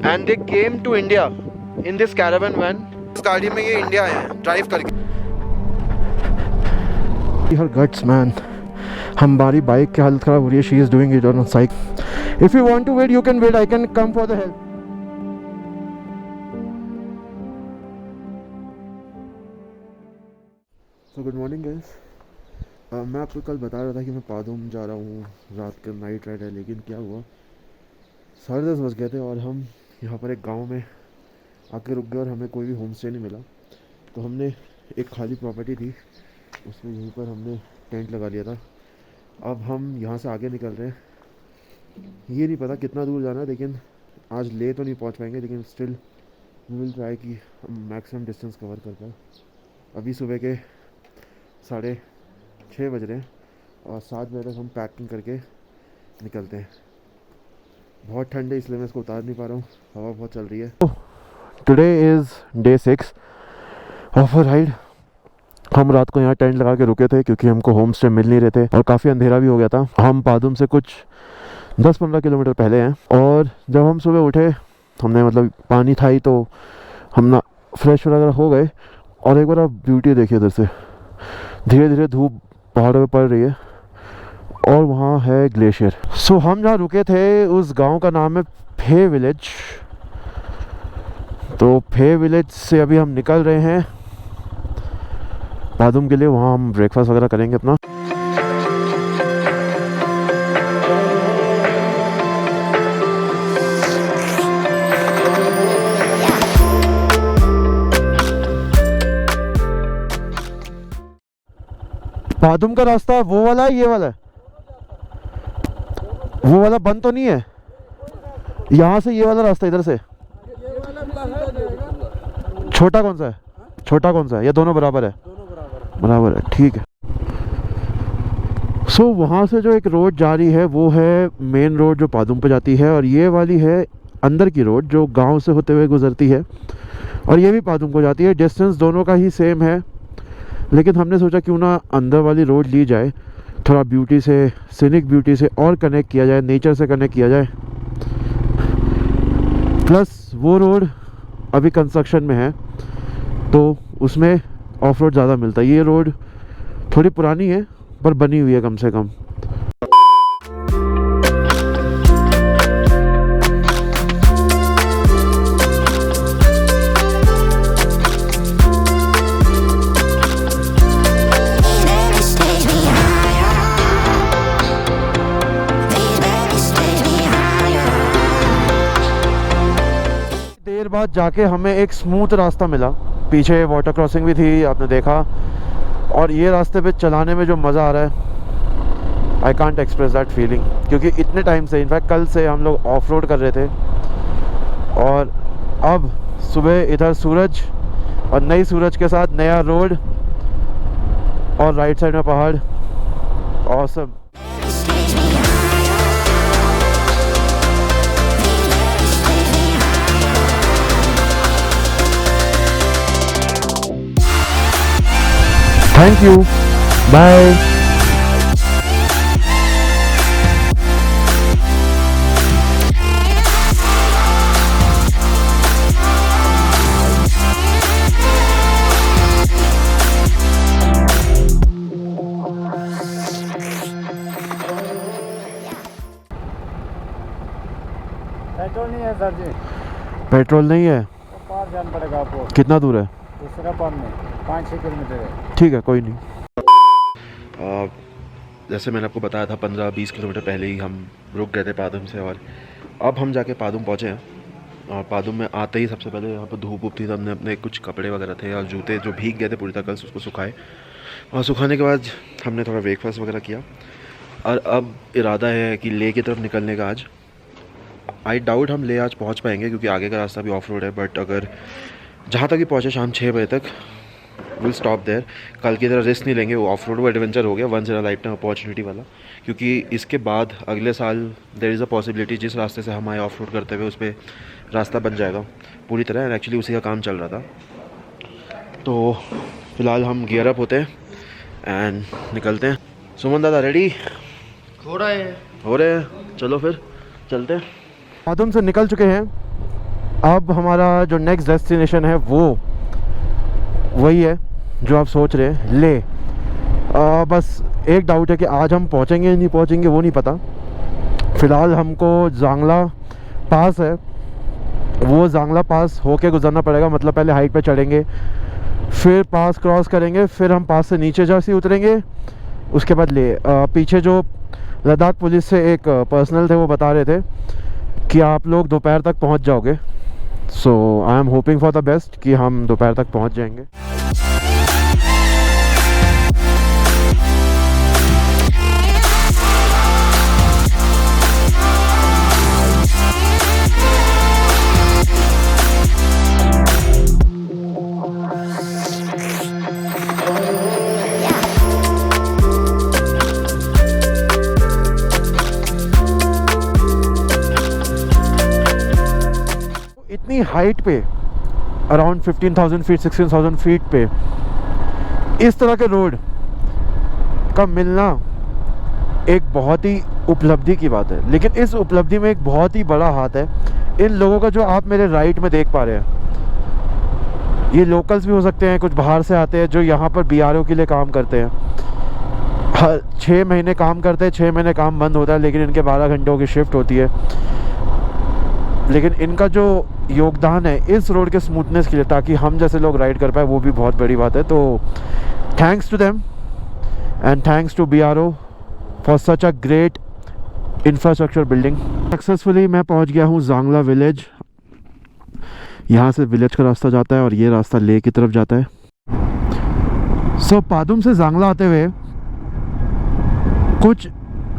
and they came to India in this caravan van. इस गाड़ी में ये इंडिया आए हैं ड्राइव करके. Her guts man. हमारी बाइक की हालत ख़राब हो रही है. She is doing it on a cycle. If you want to wait, you can wait. I can come for the help. So good morning guys. मैं आपको कल बता रहा था कि मैं पादुम जा रहा हूँ, रात का नाइट राइड है, लेकिन क्या हुआ 10:30 बज गए थे और हम यहाँ पर एक गांव में आके रुक गए और हमें कोई भी होम स्टे नहीं मिला. तो हमने एक खाली प्रॉपर्टी थी, उसमें यहीं पर हमने टेंट लगा लिया था. अब हम यहाँ से आगे निकल रहे हैं. ये नहीं पता कितना दूर जाना है, लेकिन आज ले तो नहीं पहुँच पाएंगे, लेकिन स्टिल वी विल ट्राई कि हम मैक्सिमम डिस्टेंस कवर कर पाए. अभी सुबह के 6:30 बज रहे हैं और 7 बजे तक हम पैकिंग करके निकलते हैं. बहुत ठंड है इसलिए मैं इसको उतार नहीं पा रहा हूँ, हवा बहुत चल रही है. Today is day 6 of a ride. हम रात को यहाँ टेंट लगा के रुके थे क्योंकि हमको होम स्टे मिल नहीं रहे थे और काफ़ी अंधेरा भी हो गया था. हम पादुम से कुछ 10-15 किलोमीटर पहले हैं और जब हम सुबह उठे हमने मतलब पानी था ही तो हम ना फ्रेश वगैरह हो गए. और एक बार आप ब्यूटी देखिए, इधर से धीरे धीरे धूप पहाड़ों पे पड़ रही है और वहाँ है ग्लेशियर. सो हम जहाँ रुके थे उस गांव का नाम है फे विलेज. तो फे विलेज से अभी हम निकल रहे हैं पादुम के लिए. वहाँ हम ब्रेकफास्ट वगैरह करेंगे अपना. पादुम का रास्ता वो वाला है, ये वाला है? वो वाला बंद तो नहीं है? यहाँ से ये वाला रास्ता इधर से छोटा कौन सा है? छोटा कौन सा है? ये दोनों बराबर है? बराबर है, ठीक है. सो वहाँ से जो एक रोड जा रही है वो है मेन रोड जो पादुम पे जाती है, और ये वाली है अंदर की रोड जो गांव से होते हुए गुजरती है और ये भी पादुम को जाती है. डिस्टेंस दोनों का ही सेम है, लेकिन हमने सोचा क्यों ना अंदर वाली रोड ली जाए, थोड़ा ब्यूटी से, सीनिक ब्यूटी से और कनेक्ट किया जाए, नेचर से कनेक्ट किया जाए. प्लस वो रोड अभी कंस्ट्रक्शन में है तो उसमें ऑफ रोड ज़्यादा मिलता है. ये रोड थोड़ी पुरानी है पर बनी हुई है कम से कम. देर बाद जाके हमें एक स्मूथ रास्ता मिला. पीछे वाटर क्रॉसिंग भी थी, आपने देखा. और ये रास्ते पे चलाने में जो मज़ा आ रहा है, I can't express that feeling. क्योंकि इतने टाइम से, इनफैक्ट कल से हम लोग ऑफ रोड कर रहे थे और अब सुबह इधर सूरज और नई सूरज के साथ नया रोड और राइट साइड में पहाड़. Awesome. Thank you. Bye. Petrol नहीं है सर जी. पेट्रोल नहीं है तो पार जाना पड़ेगा आपको. कितना दूर है? दूसरा पंप में 5-6 किलोमीटर है. ठीक है, कोई नहीं. जैसे मैंने आपको बताया था 15-20 किलोमीटर पहले ही हम रुक गए थे पादुम से और अब हम जाके पादुम पहुँचे हैं. और पादुम में आते ही सबसे पहले यहाँ पर धूप थी, तो हमने अपने कुछ कपड़े वगैरह थे और जूते जो भीग गए थे पूरी तरह से उसको सुखाए. और सुखाने के बाद हमने थोड़ा ब्रेकफास्ट वगैरह किया और अब इरादा है कि ले की तरफ निकलने का. आज आई डाउट हम ले आज पहुँच पाएंगे क्योंकि आगे का रास्ता भी ऑफ रोड है. बट अगर जहाँ तक भी पहुँचे शाम 6 बजे तक, विल स्टॉप देयर. कल की तरह रिस्क नहीं लेंगे, वो ऑफ रोड वो एडवेंचर हो गया, once in a lifetime opportunity वाला. क्योंकि इसके बाद अगले साल देयर इज़ अ पॉसिबिलिटी जिस रास्ते से हम आए ऑफ रोड करते हुए उस पर रास्ता बन जाएगा पूरी तरह. एंड एक्चुअली उसी का काम चल रहा था. तो फिलहाल हम गियर अप होते हैं एंड निकलते हैं. सुमन दादा रेडी हो रहे हैं? चलो फिर चलते हैं. पादुम से निकल चुके हैं अब हमारा जो नेक्स्ट डेस्टिनेशन है वो वही है जो आप सोच रहे हैं, ले। बस एक डाउट है कि आज हम पहुंचेंगे नहीं पहुंचेंगे वो नहीं पता। फ़िलहाल हमको जांगला पास है, वो जांगला पास होके गुजरना पड़ेगा। मतलब पहले हाइट पे चढ़ेंगे, फिर पास क्रॉस करेंगे, फिर हम पास से नीचे जैसे ही उतरेंगे उसके बाद ले। पीछे जो लद्दाख पुलिस से एक पर्सनल थे वो बता रहे थे कि आप लोग दोपहर तक पहुंच जाओगे। So I am hoping for the best कि हम दोपहर तक पहुंच जाएंगे। इतनी हाइट पे, अराउंड 15,000 फीट 16,000 फीट पे इस तरह के रोड का मिलना एक बहुत ही उपलब्धि की बात है। लेकिन इस उपलब्धि में एक बहुत ही बड़ा हाथ है इन लोगों का जो आप मेरे राइट में देख पा रहे हैं। ये लोकल्स भी हो सकते हैं, कुछ बाहर से आते हैं जो यहाँ पर BRO के लिए काम करते हैं। हर 6 महीने काम करते हैं, 6 महीने काम बंद होता है, लेकिन इनके 12 घंटों की शिफ्ट होती है। लेकिन इनका जो योगदान है इस रोड के स्मूथनेस के लिए, ताकि हम जैसे लोग राइड कर पाए, वो भी बहुत बड़ी बात है। तो thanks to them and thanks to BRO for such a great infrastructure building. Successfully मैं पहुंच गया हूं जांगला विलेज। यहाँ से विलेज का रास्ता जाता है और ये रास्ता ले की तरफ जाता है। सो पादुम से जांगला आते हुए कुछ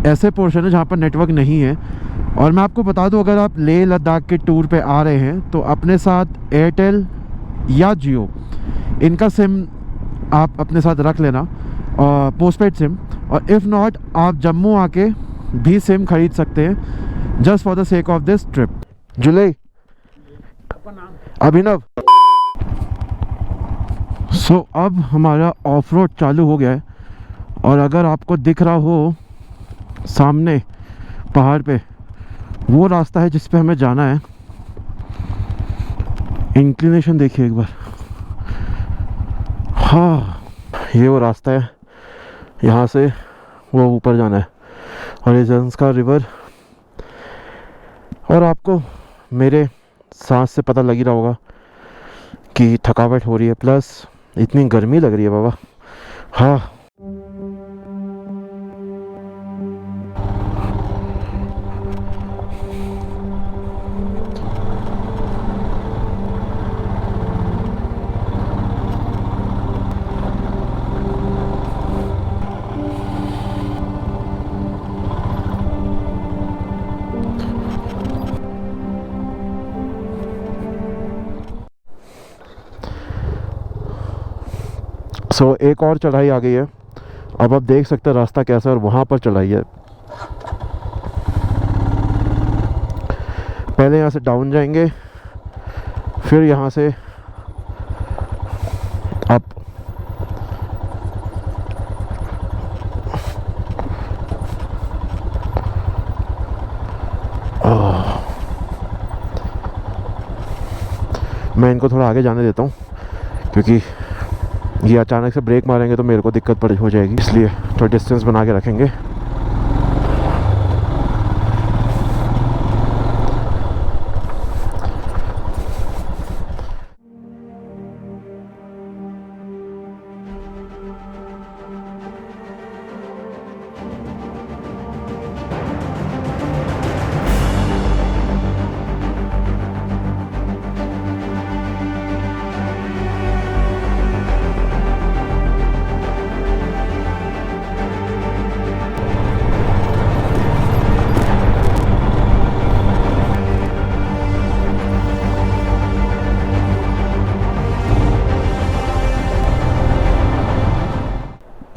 ऐसे पोर्शन है जहाँ पर नेटवर्क नहीं है। और मैं आपको बता दूं, अगर आप लेह लद्दाख के टूर पे आ रहे हैं तो अपने साथ एयरटेल या जियो इनका सिम आप अपने साथ रख लेना, पोस्टपेड सिम। और इफ़ नॉट आप जम्मू आके भी सिम खरीद सकते हैं just for the sake of this trip. जुलाई अभिनव। सो अब हमारा ऑफ रोड चालू हो गया है। और अगर आपको दिख रहा हो सामने पहाड़ पे, वो रास्ता है जिस पे हमें जाना है। इंक्लिनेशन देखिए एक बार। हाँ, ये वो रास्ता है, यहाँ से वो ऊपर जाना है। और ये जंस्कार रिवर। और आपको मेरे सांस से पता लग ही रहा होगा कि थकावट हो रही है, प्लस इतनी गर्मी लग रही है बाबा। हाँ, सो एक और चढ़ाई आ गई है। अब आप देख सकते हैं रास्ता कैसा है और वहाँ पर चढ़ाई है। पहले यहाँ से डाउन जाएंगे, फिर यहाँ से अप। मैं इनको थोड़ा आगे जाने देता हूँ क्योंकि ये अचानक से ब्रेक मारेंगे तो मेरे को दिक्कत हो जाएगी, इसलिए थोड़ा डिस्टेंस बना के रखेंगे।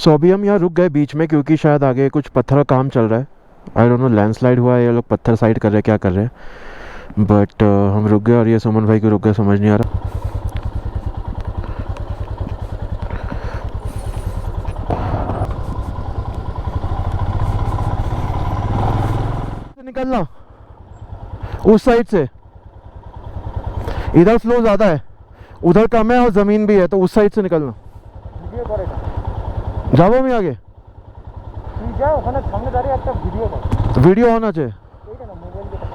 सो अभी हम यहाँ रुक गए बीच में क्योंकि शायद आगे कुछ पत्थर का काम चल रहा है। आई डोंट नो लैंडस्लाइड हुआ है, ये लोग पत्थर साइड कर रहे हैं, क्या कर रहे हैं। बट हम रुक गए और ये सुमन भाई क्यों रुक गए समझ नहीं आ रहा। निकलना उस साइड से इधर फ्लो ज़्यादा है, उधर कम है और ज़मीन भी है, तो उस साइड से निकलना। ভিডিও করে না যাবো আমি আগে, তুই যা ওখানে সামনে দাঁড়িয়ে একটা ভিডিও কর ভিডিও অন আছে। এইটা না মোবাইল দিয়ে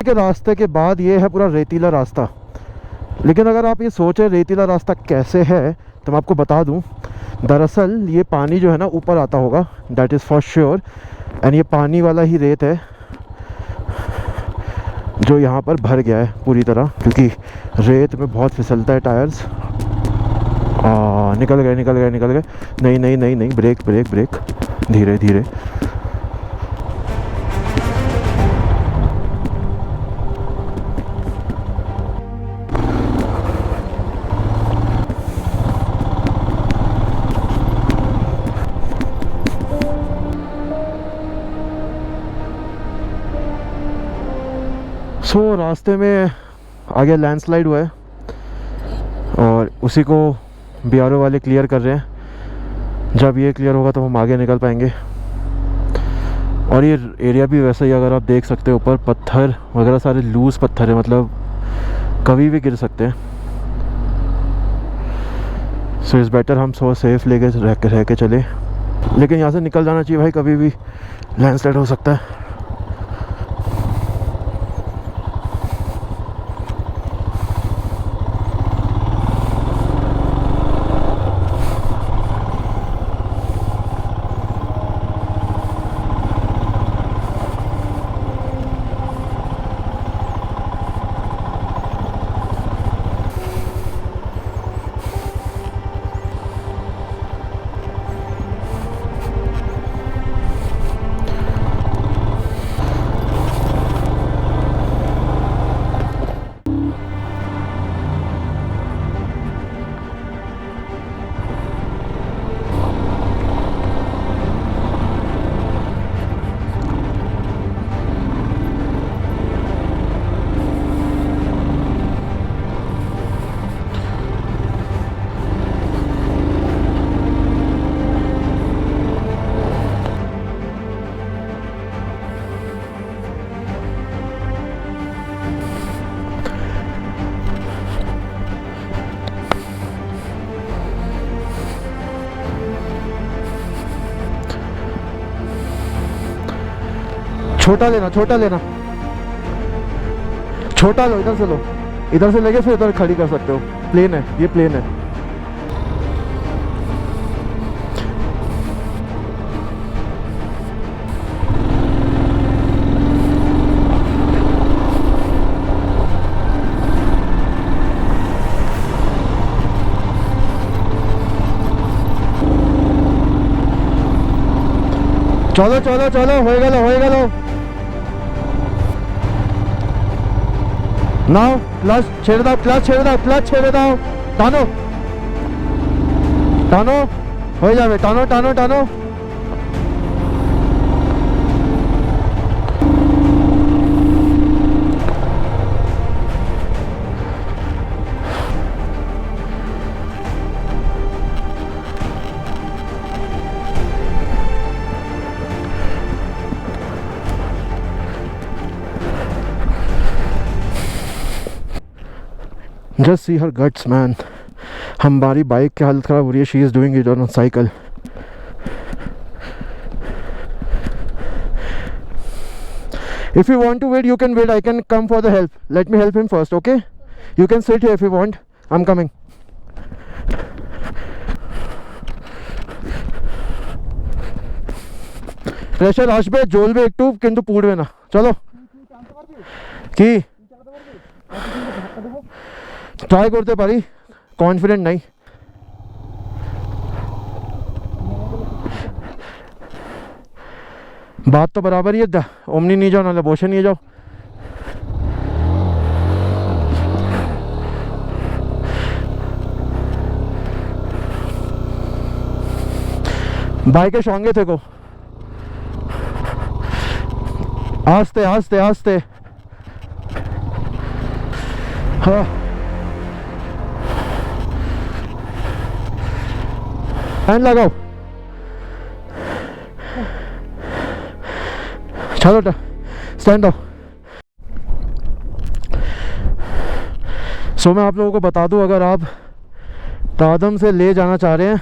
के रास्ते के बाद ये है पूरा रेतीला रास्ता। लेकिन अगर आप ये सोचें रेतीला रास्ता कैसे है, तो मैं आपको बता दूं, दरअसल ये पानी जो है ना ऊपर आता होगा, that is for sure, and ये पानी वाला ही रेत है जो यहाँ पर भर गया है पूरी तरह, क्योंकि रेत में बहुत फिसलता है टायर्स। निकल गए निकल गए निकल गए, नहीं नहीं नहीं नहीं, ब्रेक ब्रेक ब्रेक, धीरे धीरे। रास्ते में आगे लैंडस्लाइड हुआ है और उसी को बीआरओ वाले क्लियर कर रहे हैं। जब ये क्लियर होगा तो हम आगे निकल पाएंगे। और ये एरिया भी वैसा ही, अगर आप देख सकते हो ऊपर पत्थर वगैरह सारे लूज पत्थर है, मतलब कभी भी गिर सकते हैं। सो इज़ बेटर हम सेफ लेके रह के चले, लेकिन यहाँ से निकल जाना चाहिए भाई, कभी भी लैंडस्लाइड हो सकता है। छोटा लेना, छोटा लेना, छोटा लो, इधर से लो, इधर से लेके फिर इधर खड़ी कर सकते हो। प्लेन है, ये प्लेन है। चलो चलो चलो, हो गलो हो गलो। नाउ क्लच छेड़ दाओ, क्लच छेड़ दाओ, क्लच छेड़ दाओ, टानो टानो, हो जाए, टानो टानो टानो। Just see her guts, man. हमारी बाइक की हालत ख़राब हो रही है. She is doing it on a cycle. If you want to wait, you can wait. I can come for the help. Let me help him first, okay? You can sit here if you want. I'm coming. Pressure আসবে, জ্বলবে একটু, কিন্তু পুড়বে না. চলো কি try করতে পারি, confident নাই. बात तो बराबर ही है. ओमनी नहीं जाओ, नाले बोशे नहीं जाओ. भाई के शोंगे थे को आस्ते आस्ते आस्ते। हाँ हैंड लगाओ, चलो स्टैंड आओ। सो मैं आप लोगों को बता दूं, अगर आप पादम से ले जाना चाह रहे हैं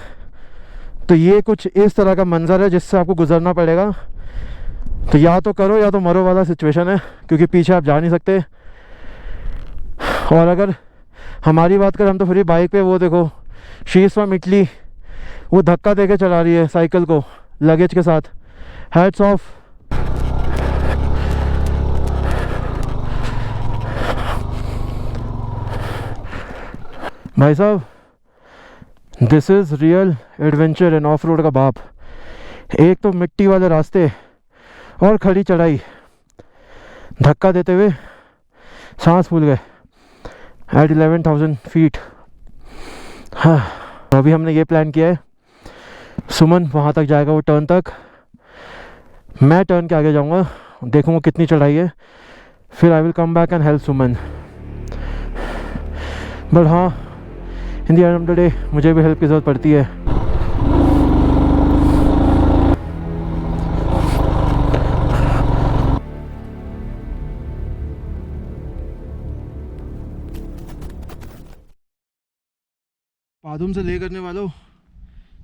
तो ये कुछ इस तरह का मंजर है जिससे आपको गुजरना पड़ेगा। तो या तो करो या तो मरो वाला सिचुएशन है, क्योंकि पीछे आप जा नहीं सकते। और अगर हमारी बात करें, हम तो फ्री बाइक पे, वो देखो शी इज़ फ्रॉम इटली, वो धक्का देके चला रही है साइकिल को लगेज के साथ। Hats off. भाई साहब, this is real adventure end of road का बाप। एक तो मिट्टी वाले रास्ते और खड़ी चढ़ाई, धक्का देते हुए सांस फूल गए एट 11,000 फीट। हाँ, अभी हमने ये प्लान किया है, सुमन वहाँ तक जाएगा, वो टर्न तक, मैं टर्न के आगे जाऊँगा, देखूँगा कितनी चढ़ाई है, फिर I will come back and help Suman. But हाँ, in the end of the day मुझे भी हेल्प की ज़रूरत पड़ती है। पादुम से ले करने वालों,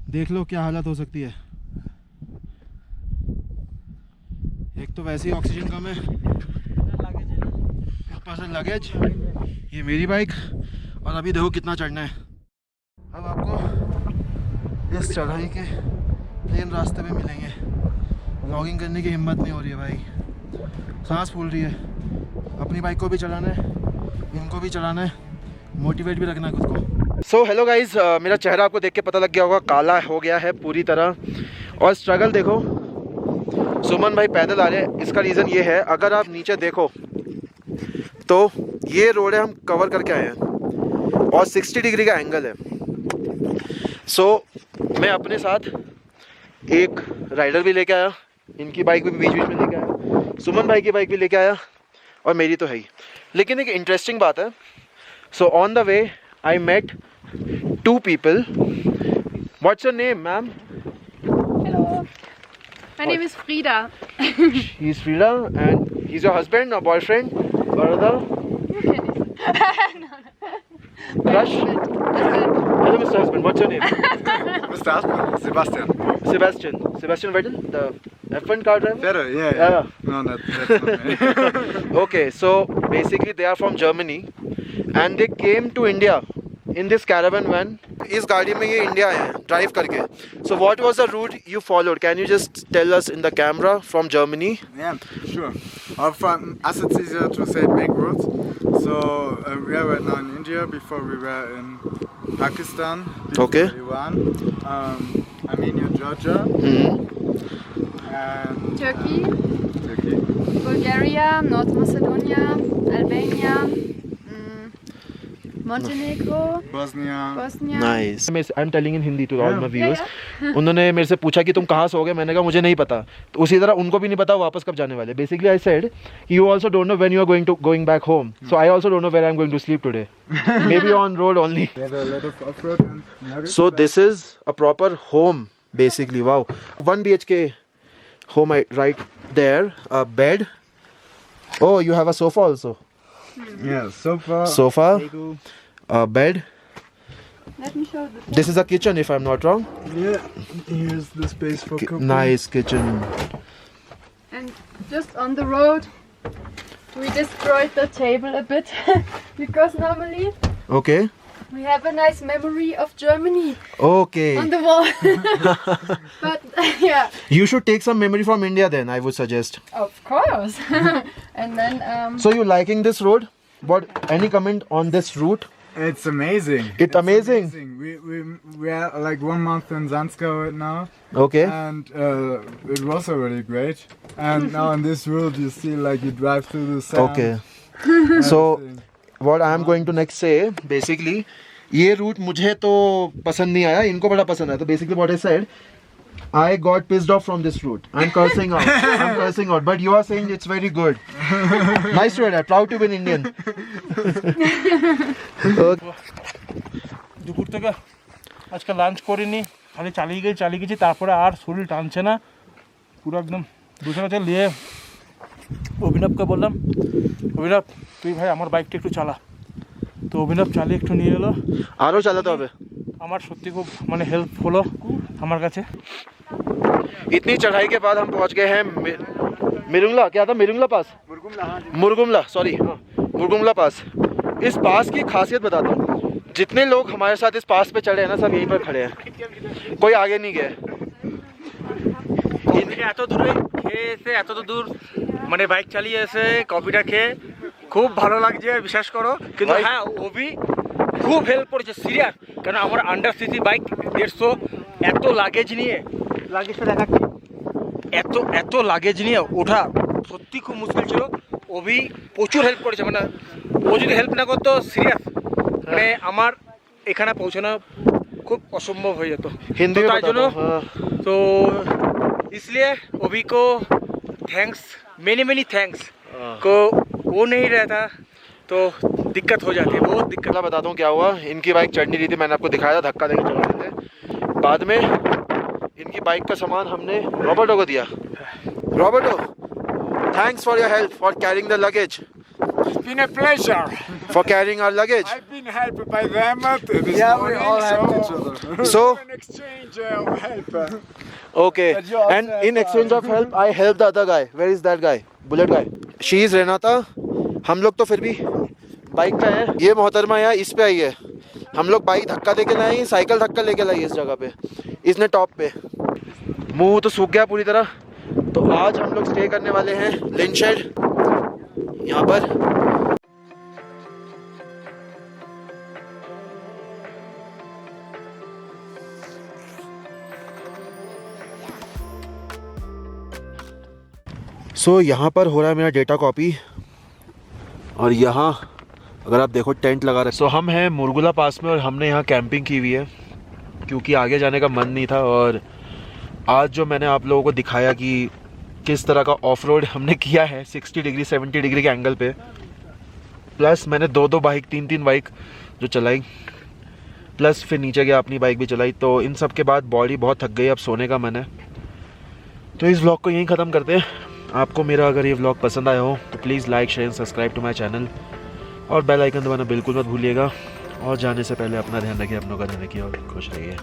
देख लो क्या हालत हो सकती है। एक तो वैसे ही ऑक्सीजन कम है, ऊपर से लगेज, ये मेरी बाइक, और अभी देखो कितना चढ़ना है। अब आपको इस चढ़ाई के प्लेन रास्ते पे मिलेंगे। व्लॉगिंग करने की हिम्मत नहीं हो रही है भाई, सांस फूल रही है। अपनी बाइक को भी चलाना है, इनको भी चलाना है, मोटिवेट भी रखना है खुद को। सो हेलो गाइज़, मेरा चेहरा आपको देख के पता लग गया होगा, काला हो गया है पूरी तरह। और स्ट्रगल देखो, सुमन भाई पैदल आ रहे हैं। इसका रीज़न ये है, अगर आप नीचे देखो तो ये रोड है, हम कवर करके आए हैं और 60 डिग्री का एंगल है। सो मैं अपने साथ एक राइडर भी लेके आया, इनकी बाइक भी बीच बीच में लेके आया, सुमन भाई की बाइक भी लेके आया, और मेरी तो है ही। लेकिन एक इंटरेस्टिंग बात है, so on the way I met 2 people. What's your name, ma'am? Hello. My name is Frida. He's Frida, and he's your husband or boyfriend, brother, crush? Hello, Mr. Husband. What's your name? Mr. Husband, Sebastian. Sebastian. Sebastian Vettel, the F1 car driver. Better, yeah. Yeah. No, that's not me. Okay, so basically they are from Germany, and they came to India in this caravan van. इस गाड़ी में ये India आए हैं drive करके. So what was the route you followed? Can you just tell us in the camera from Germany? Yeah, sure. From us it's easier to say back roads. So we are right now in India. Before we were in Pakistan. Okay. Iran, Armenia, Georgia, and Turkey, Turkey. Bulgaria, North Macedonia, Albania, Montenegro, Bosnia. Bosnia. Nice. I'm telling in Hindi to all my viewers. Yeah. उन्होंने मेरे से पूछा कि तुम कहाँ से हो गए, मैंने कहा मुझे नहीं पता। तो उसी तरह उनको भी नहीं पता वापस कब जाने वाले। Basically I said you also don't know when you are going back home. So I also don't know where I'm going to sleep today. Maybe on road only. We have a lot of off-road and nuggets. So this is a proper home basically. Wow. 1 BHK home right there. A bed. Oh, you have a sofa also. Yeah, sofa. Sofa. Table. A bed. Let me show the. This is a kitchen if I'm not wrong. Yeah, here's the space for cooking. Nice kitchen. And just on the road, we destroyed the table a bit because normally Okay. we have a nice memory of Germany Okay. on the wall. But yeah, You should take some memory from India then, I would suggest. of course. And then So you liking this road? What? Any comment on this route? It's amazing. It's amazing. We are like 1 month in Zanskar right now, Okay. and it was already great. And now on this road, you see like you drive through the sand. Okay. So what I am going to next say, basically, ये root मुझे तो पसंद नहीं आया, इनको बड़ा पसंद आया. तो basically what I said, I got pissed off from this route. I'm cursing out. I'm cursing out. But you are saying it's very good. Nice to hear that. Proud to be an Indian. দুপুর থেকে আজকে lunch করিনি, খালি চালিয়ে গেছি, তারপরে আর শরীর টানছে না, পুরো একদম দুশো নিয়ে অভিনবকে বললাম, অভিনব তুই ভাই আমার বাইকটা একটু চালা। তো অভিনব চালিয়ে একটু নিয়ে এলো, আরও চালাতে হবে। আমার সত্যি খুব মানে হেল্প হলো আমার কাছে। इतनी चढ़ाई के बाद हम पहुंच गए हैं मिरुंगला, क्या था मिरुंगला पास, मुरगुमला सॉरी, मुरगुमला पास। इस पास की खासियत बताता हूँ, जितने लोग हमारे साथ इस पास पे चढ़े हैं ना सब यहीं पर खड़े हैं, कोई आगे नहीं गए। এত দূরে খেয়ে এসে এত দূর মানে বাইক চালিয়ে এসে কফিটা খেয়ে খুব ভালো লাগছে, বিশ্বাস করো। কিন্তু ভাই- হ্যাঁ ওবি খুব হেল্প করেছে, সিরিয়াস। কেন আমার আন্ডার সিসি বাইক 150, এত লাগেজ নিয়ে, লাগেজটা দেখাচ্ছি, এত লাগেজ নিয়ে ওঠা সত্যি খুব মুশকিল ছিল। ওবি প্রচুর হেল্প করেছে, মানে ও যদি হেল্প না করতো সিরিয়াস মানে আমার এখানে পৌঁছানো খুব অসম্ভব হয়ে যেত। हिंदी तो में ताई बताता जोनो- हूँ, हाँ। तो इसलिए ओबी को थैंक्स, मेनी थैंक्स को वो नहीं रहता तो दिक्कत हो जाती है, बहुत दिक्कत। मैं बताता हूँ क्या हुआ। इनकी बाइक चढ़ नहीं रही थी, मैंने आपको दिखाया था, धक्का देके चढ़ रहे थे। बाद में इनकी बाइक का सामान हमने रॉबर्टो को दिया। Roberto, thanks for your help for carrying the luggage, It's been a pleasure. for carrying our luggage. I've been helped by them this Yeah, we morning, all helped each other. So, an exchange of help. okay. But you also And help in exchange of help, I helped the other guy. Where is that guy? Bullet guy. She is Renata. हम लोग तो फिर भी bike पे हैं। ये मोहतरमा यहाँ इस पे आई है। हम लोग बाइक धक्का देके लाई, साइकिल धक्का लेके लाई इस जगह पे। इसने टॉप पे। मुंह तो सूख गया पूरी तरह। तो आज हम लोग स्टे करने वाले हैं लिंशेड यहाँ पर। सो यहाँ पर हो रहा है मेरा डेटा कॉपी, और यहाँ अगर आप देखो टेंट लगा रहे। सो हम हैं मुरगुला पास में और हमने यहाँ कैंपिंग की हुई है क्योंकि आगे जाने का मन नहीं था। और आज जो मैंने आप लोगों को दिखाया कि किस तरह का ऑफ रोड हमने किया है 60 डिग्री 70 डिग्री के एंगल पे, प्लस मैंने दो बाइक 3 बाइक जो चलाई, प्लस फिर नीचे गया अपनी बाइक भी चलाई। तो इन सब के बाद बॉडी बहुत थक गई, अब सोने का मन है। तो इस व्लॉग को यहीं ख़त्म करते हैं। आपको मेरा अगर ये व्लॉग पसंद आया हो तो please like share and subscribe to my channel, और बेल आइकन दबाना बिल्कुल मत भूलिएगा। और जाने से पहले अपना ध्यान रखिए, अपनों का ध्यान रखिए और खुश रहिए।